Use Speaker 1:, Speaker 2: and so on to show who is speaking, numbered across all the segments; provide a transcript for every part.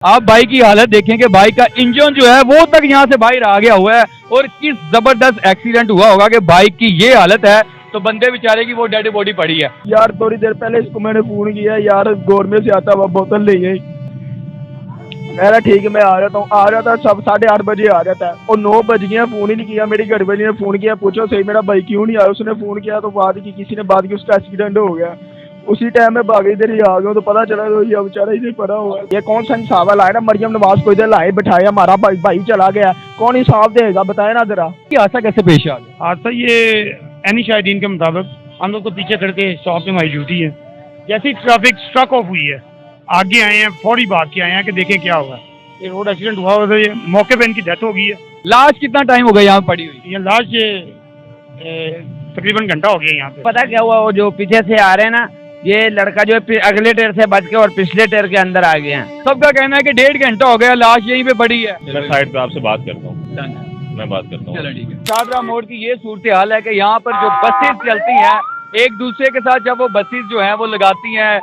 Speaker 1: आप बाइक की हालत देखें कि बाइक का इंजन जो है वो तक यहाँ से बाहर आ गया हुआ है और किस जबरदस्त एक्सीडेंट हुआ होगा कि बाइक की ये हालत है तो बंदे बेचारे की वो डेड बॉडी पड़ी है।
Speaker 2: यार थोड़ी देर पहले इसको मैंने फोन किया यार, गवर्नमेंट से आता हुआ बोतल ले गई। मेरा ठीक है, मैं आ रहा था सब 8:30 बजे आ रहा था और 9 बज गया, फोन ही नहीं किया। मेरी घर वाली ने फोन किया, पूछो सही मेरा भाई क्यों नहीं आया। उसने फोन किया तो बात की, किसी ने बात की, उसका एक्सीडेंट हो गया। उसी टाइम में भाग इधर ही आ गया तो पता चला तो ये बेचारा इधर पड़ा हुआ है। ये कौन सा इंसाफ लाए ना, मरियम नवाज को इधर लाए बिठाए, हमारा भाई चला गया, कौन इंसाफ देगा बताए ना जरा।
Speaker 1: ये हादसा कैसे पेश आ गया?
Speaker 3: हादसा ये एनी शाहिदीन के मुताबिक हम लोग को पीछे करके शॉप में हमारी ड्यूटी है। जैसी ट्रैफिक स्ट्रक ऑफ हुई है आगे आए हैं, फौरी भाग के आए हैं कि देखें क्या हुआ। ये रोड एक्सीडेंट हुआ तो ये मौके पे इनकी डेथ हो गई है।
Speaker 1: लाश कितना टाइम हो गया यहाँ पड़ी हुई?
Speaker 3: ये लाश तकरीबन घंटा हो गया यहाँ पे।
Speaker 4: पता क्या हुआ, वो जो पीछे से आ रहे हैं ना, ये लड़का जो है अगले टेर से बच के और पिछले टेर के अंदर आ गए हैं।
Speaker 1: सबका कहना है कि 1.5 घंटा हो गया लाश यहीं पे पड़ी है।
Speaker 5: मैं साइड पे आपसे बात करता हूँ, मैं बात करता हूँ।
Speaker 1: चलो ठीक है। शाहदरा मोड़ की ये सूरत हाल है कि यहाँ पर जो बसेस चलती हैं एक दूसरे के साथ जब वो बसेस जो हैं वो लगाती हैं,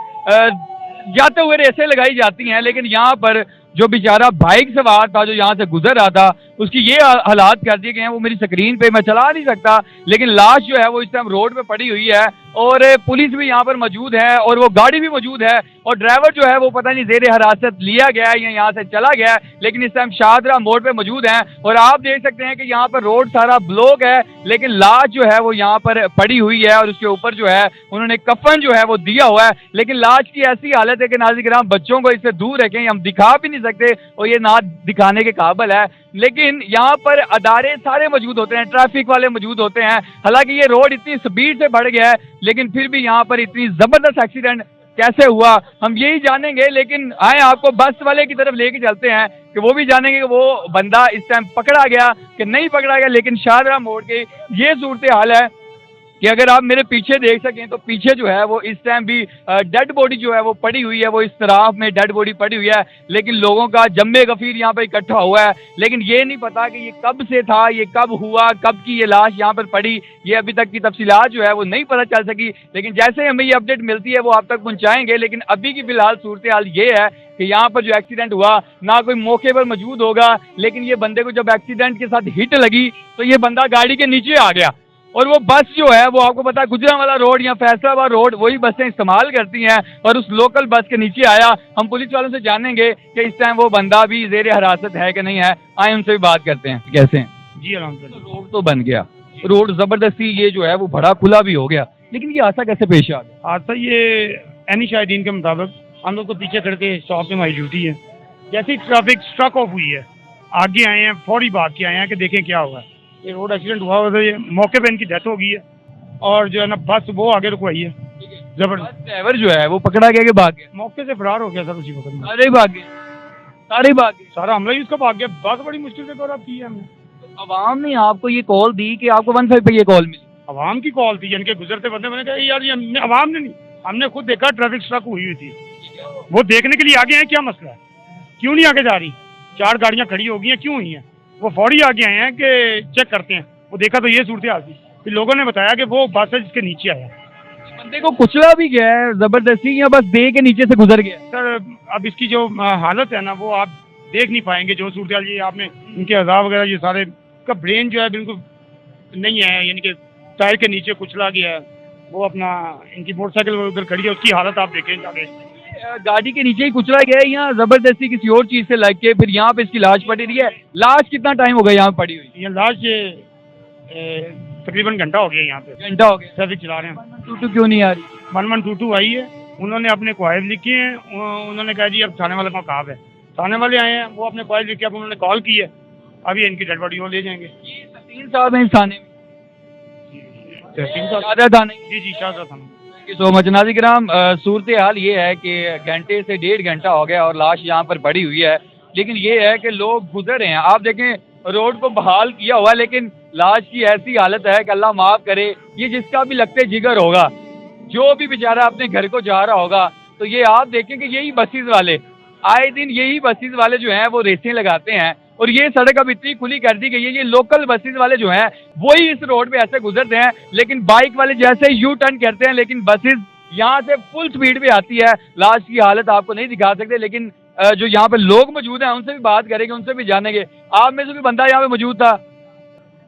Speaker 1: जाते हुए रेसें लगाई जाती हैं, लेकिन यहाँ पर जो बेचारा बाइक सवार था जो यहाँ से गुजर रहा था उसकी ये हालात कर दिए गए हैं। वो मेरी स्क्रीन पे मैं चला नहीं सकता, लेकिन लाश जो है वो इस टाइम रोड पे पड़ी हुई है और पुलिस भी यहाँ पर मौजूद है और वो गाड़ी भी मौजूद है और ड्राइवर जो है वो पता नहीं जेर हिरासत लिया गया है या यहाँ से चला गया है, लेकिन इस टाइम शाहदरा मोड़ पे मौजूद हैं और आप देख सकते हैं कि यहाँ पर रोड सारा ब्लॉक है, लेकिन लाश जो है वो यहाँ पर पड़ी हुई है और उसके ऊपर जो है उन्होंने कफन जो है वो दिया हुआ है। लेकिन लाश की ऐसी हालत है कि नाज़रीन बच्चों को इससे दूर रखें, हम दिखा भी नहीं सकते और ये ना दिखाने के काबिल है। लेकिन यहाँ पर अदारे सारे मौजूद होते हैं, ट्रैफिक वाले मौजूद होते हैं। हालांकि ये रोड इतनी स्पीड से बढ़ गया है लेकिन फिर भी यहाँ पर इतनी जबरदस्त एक्सीडेंट कैसे हुआ हम यही जानेंगे। लेकिन आए आपको बस वाले की तरफ लेके चलते हैं कि वो भी जानेंगे कि वो बंदा इस टाइम पकड़ा गया कि नहीं पकड़ा गया। लेकिन शाहदरा मोड़ की ये सूरत हाल है कि अगर आप मेरे पीछे देख सकें तो पीछे जो है वो इस टाइम भी डेड बॉडी जो है वो पड़ी हुई है, वो इस तरफ में डेड बॉडी पड़ी हुई है, लेकिन लोगों का जम्मे गफीर यहाँ पर इकट्ठा हुआ है। लेकिन ये नहीं पता कि ये कब से था, ये कब हुआ, कब की ये लाश यहाँ पर पड़ी, ये अभी तक की तफसीलात जो है वो नहीं पता चल सकी। लेकिन जैसे ही हमें ये अपडेट मिलती है वो आप तक पहुँचाएंगे। लेकिन अभी की फिलहाल सूरत हाल ये है कि यहाँ पर जो एक्सीडेंट हुआ ना कोई मौके पर मौजूद होगा, लेकिन ये बंदे को जब एक्सीडेंट के साथ हिट लगी तो ये बंदा गाड़ी के नीचे आ गया और वो बस जो है वो आपको पता है गुजरांवाला रोड या फैसलाबाद रोड वही बसें इस्तेमाल करती हैं और उस लोकल बस के नीचे आया। हम पुलिस वालों से जानेंगे कि इस टाइम वो बंदा भी जेर हिरासत है कि नहीं है, आए उनसे भी बात करते हैं। कैसे हैं
Speaker 3: जी अलहमदुलिल्लाह।
Speaker 1: रोड तो बन गया, रोड जबरदस्ती ये जो है वो बड़ा खुला भी हो गया, लेकिन ये हादसा कैसे पेश आ गया?
Speaker 3: हादसा ये एनी शाहिदीन के मुताबिक हम लोग को पीछे करके शॉप में हमारी ड्यूटी है। जैसी ट्रैफिक स्ट्रक ऑफ हुई है आगे आए हैं, फौरी भाग के आए हैं कि देखें क्या हुआ। ये रोड एक्सीडेंट हुआ तो ये मौके पे इनकी डेथ हो गई है और जो है ना बस वो आगे रुकवाई है। जबरदस्त
Speaker 1: ड्राइवर जो है वो पकड़ा गया कि भाग गया?
Speaker 3: मौके से फरार हो गया सर उसी वक्त में।
Speaker 1: सारे ही भाग गए, सारे ही भाग गए।
Speaker 3: सारा हमला ही उसका भाग गया। बस बड़ी मुश्किल से कवर की है हमने।
Speaker 1: अवाम ने आपको ये कॉल दी कि आपको 15 पे ये कॉल मिली?
Speaker 3: अवाम की कॉल थी, यानी कि गुजरते बंदे मैंने कहा यार ये अवाम ने नहीं, हमने खुद देखा ट्रैफिक स्ट्रक हुई थी, वो देखने के लिए आगे हैं क्या मसला है, क्यों नहीं आगे जा रही, 4 गाड़ियां खड़ी हो गई हैं, क्यों हुई हैं, वो फौरी आगे आए हैं कि चेक करते हैं। वो देखा तो ये सूरत हाल थी, फिर लोगों ने बताया कि वो बस है जिसके नीचे आया।
Speaker 1: बंदे को कुचला भी गया है जबरदस्ती या बस दे के नीचे से गुजर गया?
Speaker 3: सर अब इसकी जो हालत है ना वो आप देख नहीं पाएंगे। जो सूरत हाल ये आपने इनके अज़ाब वगैरह ये सारे का ब्रेन जो है बिल्कुल नहीं है, यानी कि टायर के नीचे कुचला गया है। वो अपना इनकी मोटरसाइकिल उधर खड़ी है, उसकी हालत आप देखें जाके।
Speaker 1: गाड़ी के नीचे ही कुचला गया है या जबरदस्ती किसी और चीज से लग के फिर यहाँ पे इसकी लाश पड़ी रही है? लाश कितना टाइम हो गया यहाँ पड़ी हुई?
Speaker 3: ये लाश तकरीबन घंटा हो गया यहाँ पे,
Speaker 1: घंटा हो गया।
Speaker 3: ट्रैफिक चला रहे हैं।
Speaker 1: 112 क्यों नहीं आ रही?
Speaker 3: 1122 आई है, उन्होंने अपने क्वाइल लिखी है। उन्होंने कहा जी अब थाने वाले को कहा है, थाने वाले आए हैं, वो अपने क्वाइल लिख के अब उन्होंने कॉल की है, अभी इनकी डेड बॉडी वो ले जाएंगे।
Speaker 1: 3 साल में इस थाने में?
Speaker 3: 3 साल।
Speaker 1: शाहदरा थाने?
Speaker 3: जी शाहदरा थाने।
Speaker 1: Thank you so much. नाज़रीन सूरत हाल ये है कि घंटे से 1.5 घंटा हो गया और लाश यहाँ पर पड़ी हुई है, लेकिन ये है कि लोग गुजर रहे हैं। आप देखें रोड को बहाल किया हुआ है लेकिन लाश की ऐसी हालत है कि अल्लाह माफ़ करे, ये जिसका भी लगते जिगर होगा, जो भी बेचारा अपने घर को जा रहा होगा, तो ये आप देखें कि यही बसेस वाले आए दिन यही बसेस वाले जो हैं वो रेसें लगाते हैं और ये सड़क अब इतनी खुली कर दी गई है, ये लोकल बसेस वाले जो हैं वही इस रोड पे ऐसे गुजरते हैं, लेकिन बाइक वाले जैसे यू टर्न करते हैं, लेकिन बसेस यहाँ से फुल स्पीड पे आती है। लाश की हालत आपको नहीं दिखा सकते, लेकिन जो यहाँ पे लोग मौजूद हैं उनसे भी बात करेंगे, उनसे भी जानेंगे। आप में से भी बंदा यहाँ पे मौजूद था,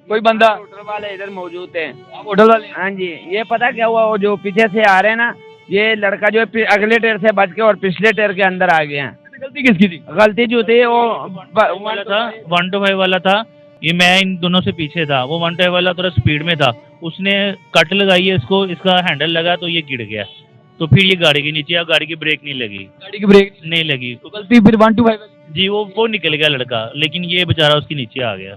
Speaker 1: कोई बंदा?
Speaker 4: होटल वाले इधर मौजूद हैं।
Speaker 1: आप होटल वाले हैं?
Speaker 4: हाँ जी, ये पता क्या हुआ, वो जो पीछे से आ रहे हैं ना, ये लड़का जो है अगले टेर से बच के और पिछले टेर के अंदर आ गए हैं।
Speaker 1: गलती किसकी थी?
Speaker 4: गलती जो थी वो
Speaker 6: वाला था, 125 वाला था, ये मैं इन दोनों से पीछे था। वो 125 वाला थोड़ा स्पीड में था, उसने कट लगाई है इसको, इसका हैंडल लगा तो ये गिर गया, तो फिर ये गाड़ी के नीचे, गाड़ी की ब्रेक नहीं लगी,
Speaker 1: गाड़ी की ब्रेक
Speaker 6: नहीं लगी
Speaker 1: तो गलती फिर 125
Speaker 6: जी। वो निकल गया लड़का, लेकिन ये बेचारा उसके नीचे आ गया।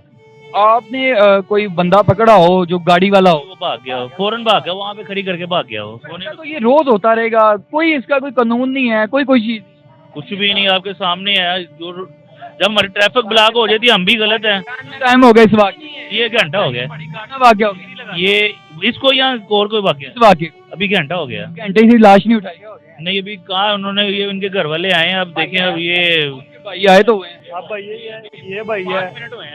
Speaker 1: आपने कोई बंदा पकड़ा हो जो गाड़ी वाला हो?
Speaker 6: वो भाग गया, फौरन भाग गया, वहाँ पे खड़ी करके भाग गया वो।
Speaker 1: तो ये रोज होता रहेगा, कोई इसका कोई कानून नहीं है, कोई चीज?
Speaker 6: कुछ भी नहीं, आपके सामने है। जो जब हमारी ट्रैफिक ब्लॉक हो जाती है, हम भी गलत हैं।
Speaker 1: टाइम हो गया इस वाक़े?
Speaker 6: ये घंटा हो गया,
Speaker 1: वाक़या हो गया
Speaker 6: ये इसको या और कोई वाकया?
Speaker 1: इस वाक़े
Speaker 6: अभी घंटा हो गया।
Speaker 1: घंटे से लाश नहीं उठाई?
Speaker 6: नहीं, अभी कहा उन्होंने, ये उनके घर वाले आए हैं, अब देखें। अब ये
Speaker 1: भाई आए तो हुए हैं,
Speaker 2: अब भाई ये भाई है।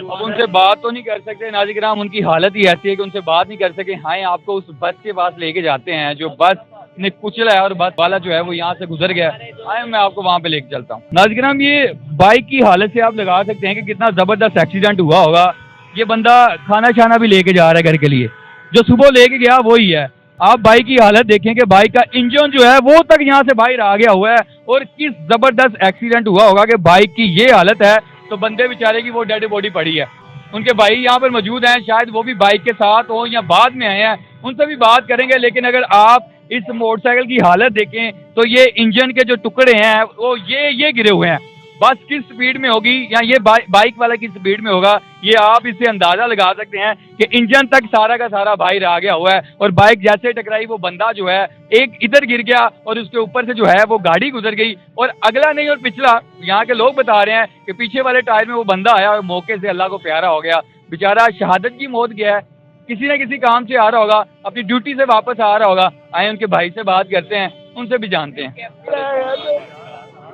Speaker 1: अब उनसे बात तो नहीं कर सकते नाज़िर, उनकी हालत ही ऐसी है कि उनसे बात नहीं कर सके। हाँ, आपको उस बस के पास लेके जाते हैं जो बस ने कुचला है और बस वाला जो है वो यहाँ से गुजर गया। आए, मैं आपको वहाँ पे लेके चलता हूँ। नाज़िर, ये बाइक की हालत से आप लगा सकते हैं कि कितना ज़बरदस्त एक्सीडेंट हुआ होगा। ये बंदा खाना छाना भी लेके जा रहा है घर के लिए, जो सुबह लेके गया वही है। आप बाइक की हालत देखें कि बाइक का इंजन जो है वो तक यहाँ से बाहर आ गया हुआ है, और किस जबरदस्त एक्सीडेंट हुआ होगा कि बाइक की ये हालत है। तो बंदे बेचारे की वो डेड बॉडी पड़ी है। उनके भाई यहाँ पर मौजूद हैं, शायद वो भी बाइक के साथ हो या बाद में आए हैं, उनसे भी बात करेंगे। लेकिन अगर आप इस मोटरसाइकिल की हालत देखें तो ये इंजन के जो टुकड़े हैं वो ये गिरे हुए हैं। बस किस स्पीड में होगी या ये बाइक वाला किस स्पीड में होगा, ये आप इससे अंदाजा लगा सकते हैं कि इंजन तक सारा का सारा बाहर आ गया हुआ है। और बाइक जैसे टकराई, वो बंदा जो है एक इधर गिर गया और उसके ऊपर से जो है वो गाड़ी गुजर गई, और अगला नहीं और पिछला। यहाँ के लोग बता रहे हैं कि पीछे वाले टायर में वो बंदा आया और मौके से अल्लाह को प्यारा हो गया। बेचारा शहादत की मौत गया है, किसी न किसी काम से आ रहा होगा, अपनी ड्यूटी से वापस आ रहा होगा। आए उनके भाई से बात करते हैं, उनसे भी जानते हैं।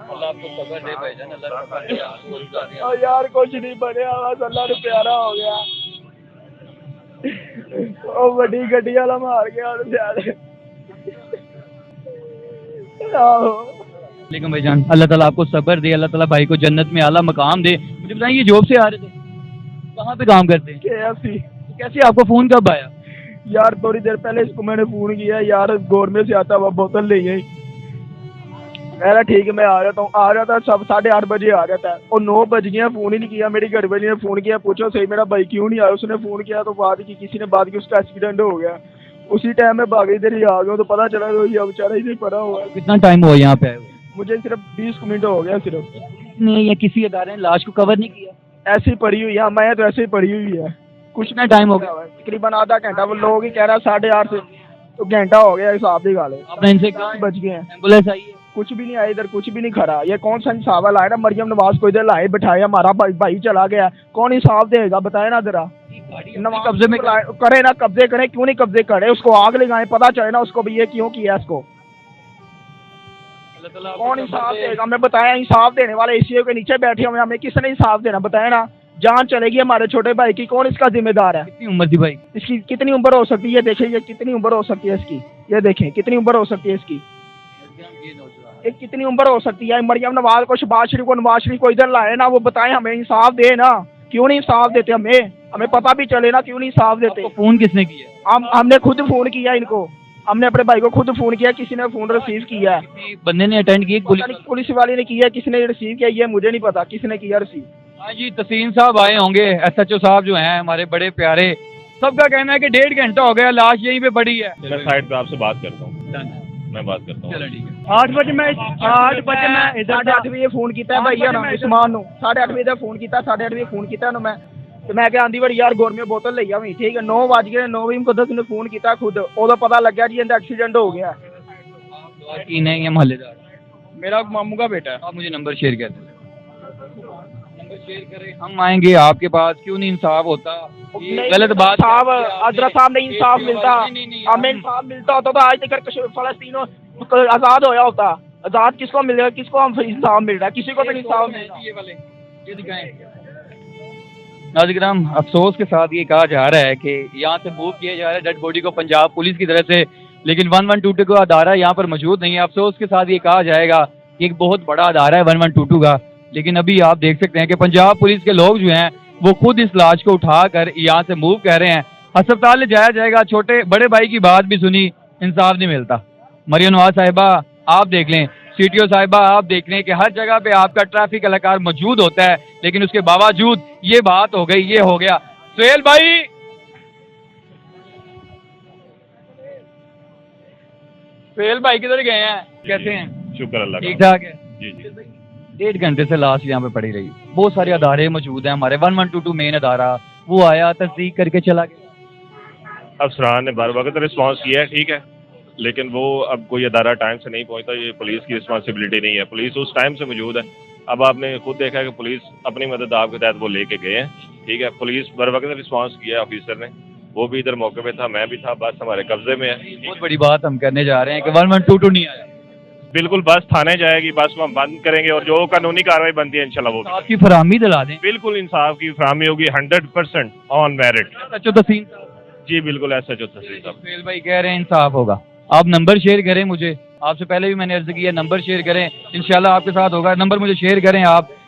Speaker 1: अल्लाह आपको सब्र दे भाईजान, अल्लाह
Speaker 2: यार कुछ नहीं बनया, बस अल्लाह ने प्यारा हो गया। ओ बड़ी गड्डी वाला मार गया और
Speaker 1: लेकिन भाईजान अल्लाह ताला आपको सब्र दे, अल्लाह ताला भाई को जन्नत में आला मकाम दे। मुझे बताइए, ये जॉब से आ रहे थे, कहाँ पे काम करते हैं?
Speaker 2: KFC।
Speaker 1: कैसे आपको फोन कब आया?
Speaker 2: यार थोड़ी देर पहले इसको मैंने फोन किया, यार गवर्नमेंट से आता हुआ बोतल ले आई। मैं ठीक है, मैं आ रहा हूँ। आ रहा था, सब 8:30 बजे आ रहा था, और 9 बज गया, फोन ही नहीं किया। मेरी घर वाली ने फोन किया, पूछो सही मेरा भाई क्यों नहीं आया। उसने फोन किया तो बात की, किसी ने बात की, उसका एक्सीडेंट हो गया। उसी टाइम में भाग इधर ही आ गया, तो पता चला तो ये बेचारा इसे पड़ा हुआ है।
Speaker 1: कितना टाइम हुआ यहाँ पे आए हुए?
Speaker 2: मुझे सिर्फ 20 मिनट हो गया सिर्फ।
Speaker 1: नहीं, या किसी अदारे ने लाश को कवर नहीं किया?
Speaker 2: ऐसे ही पड़ी हुई है, मैं तो ऐसे ही पड़ी हुई है। कुछ
Speaker 1: कितना टाइम हो गया?
Speaker 2: तकरीबन आधा घंटा। वो लोग ही कह रहा 8:30 से, तो घंटा हो गया हिसाब की गाले।
Speaker 1: आपने इनसे कहा
Speaker 2: बच गए हैं,
Speaker 1: एम्बुलेंस आई है?
Speaker 2: कुछ भी नहीं आया इधर, कुछ भी नहीं खड़ा। ये कौन सा इंसाफ लाए ना, मरियम नवाज को इधर लाए बिठाया, हमारा भाई चला गया, कौन इंसाफ देगा बताए ना जरा। नवाज
Speaker 1: कब्जे में
Speaker 2: करे ना, कब्जे करे, क्यों नहीं कब्जे करे, उसको आग लगाए, पता चले ना उसको भी ये क्यों किया इसको। कौन इंसाफ देगा हमें बताया। इंसाफ देने वाले एसीओ के नीचे बैठे हुए, हमें किसने इंसाफ देना बताया ना। जान चलेगी हमारे छोटे भाई की, कौन इसका जिम्मेदार है।
Speaker 1: कितनी उम्र थी भाई
Speaker 2: इसकी? कितनी उम्र हो सकती है, देखें ये कितनी उम्र हो सकती है इसकी, ये देखें कितनी उम्र हो सकती है इसकी। ये कितनी उम्र हो सकती है। मरियम नवाज को, शहबाज शरीफ को इधर लाए ना, वो बताएं हमें, इंसाफ दे ना। क्यों नहीं इंसाफ देते हमें पता भी चले ना, क्यों नहीं इंसाफ देते।
Speaker 1: फोन किसने किया?
Speaker 2: हमने खुद फोन किया इनको, हमने अपने भाई को खुद फोन किया, किसी ने फोन रिसीव किया है।
Speaker 1: बंदे ने अटेंड की?
Speaker 2: पुलिस वाले ने किया, किसने रिसीव किया ये मुझे नहीं पता, किसने किया रिसीव।
Speaker 1: हाँ जी, तसीम साहब आए होंगे, SHO साहब जो हैं हमारे बड़े प्यारे। सबका कहना है कि 1.5 घंटा हो गया, लाश यहीं पे पड़ी है।
Speaker 5: मैं साइड पे आपसे बात करता हूँ, मैं बात करता हूँ।
Speaker 1: चलो ठीक है।
Speaker 2: 8 बजे मैं इधर 8:30 बजे फोन किया भाई उस्मान ਨੂੰ 8:30 ਵਜੇ फोन किया, 8:30 ਵਜੇ फोन किया मैं, तो मैं क्या आंधी बड़ी यार गौरमेंट बोतल ले आवी। ठीक है, 9 बज गए, 9 बजे को 10 ने फोन किया खुद, उदो पता लग्या जी इनका एक्सीडेंट हो गया।
Speaker 1: की नहीं है मोहल्लेदार?
Speaker 2: मेरा मामू का बेटा है।
Speaker 1: आप मुझे नंबर शेयर कर दें, नंबर शेयर करें, हम आएंगे आपके पास। क्यों नहीं इंसाफ होता? ये गलत बात
Speaker 2: साहब, अजरा साहब नहीं इंसाफ मिलता,
Speaker 1: नहीं,
Speaker 2: हमें इंसाफ मिलता होता तो आज तक फलस्तीन आजाद होया होता। आजाद किसको मिलेगा, किसको हम इंसाफ मिल रहा है, किसी को तो इंसाफ मिल रहा है।
Speaker 1: ये वाले ये दिखाएं। नाज़रीन, अफसोस के साथ ये कहा जा रहा है कि यहाँ से मूव किया जा रहा है डेड बॉडी को पंजाब पुलिस की तरफ से, लेकिन 112 का अदारा यहाँ पर मौजूद नहीं है। अफसोस के साथ ये कहा जाएगा ये एक बहुत बड़ा अदारा है 1122 का, लेकिन अभी आप देख सकते हैं कि पंजाब पुलिस के लोग जो हैं वो खुद इस लाश को उठाकर यहाँ से मूव कर रहे हैं, अस्पताल ले जाया जाएगा। छोटे बड़े भाई की बात भी सुनी, इंसाफ नहीं मिलता। मरियम नवाज साहिबा आप देख लें, CTO साहिबा आप देख लें कि हर जगह पे आपका ट्रैफिक एहलकार मौजूद होता है, लेकिन उसके बावजूद ये बात हो गई, ये हो गया। सुहेल भाई, सुहेल भाई किधर गए हैं, कैसे हैं?
Speaker 5: शुक्र अल्लाह
Speaker 1: ठीक
Speaker 5: का।
Speaker 1: ठाक है।
Speaker 5: जी जी।
Speaker 1: 1.5 घंटे से लाश यहाँ पे पड़ी रही। बहुत सारे अदारे मौजूद हैं हमारे, 1122 मेन अदारा, वो आया तस्दीक करके चला गया।
Speaker 5: अफसरान ने बर वक्त रिस्पॉन्स किया है, ठीक है, लेकिन वो अब कोई अदारा टाइम से नहीं पहुंचता, ये पुलिस की रिस्पॉन्सिबिलिटी नहीं है। पुलिस उस टाइम से मौजूद है। अब आपने खुद देखा है कि पुलिस अपनी मदद आपके तहत वो लेके गए हैं, ठीक है। पुलिस बर वक्त रिस्पॉन्स किया है, ऑफिसर ने, वो भी इधर मौके पे था, मैं भी था, बस हमारे कब्जे में है।
Speaker 1: बहुत बड़ी बात हम करने जा रहे हैं कि 1122 नहीं आया।
Speaker 5: बिल्कुल, बस थाने जाएगी, बस हम बंद करेंगे और जो कानूनी कार्रवाई बनती है इंशाल्लाह वो
Speaker 1: आपकी फराहमी दिला दें।
Speaker 5: बिल्कुल इंसाफ की फराहमी होगी 100% ऑन मेरिट।
Speaker 1: सचो तसीम
Speaker 5: जी बिल्कुल, ऐसा जो तस्वीर साहब।
Speaker 1: सुहेल भाई कह रहे हैं इंसाफ होगा। आप नंबर शेयर करें मुझे, आपसे पहले भी मैंने अर्ज किया, नंबर शेयर करें, इंशाल्लाह आपके साथ होगा। नंबर मुझे शेयर करें आप,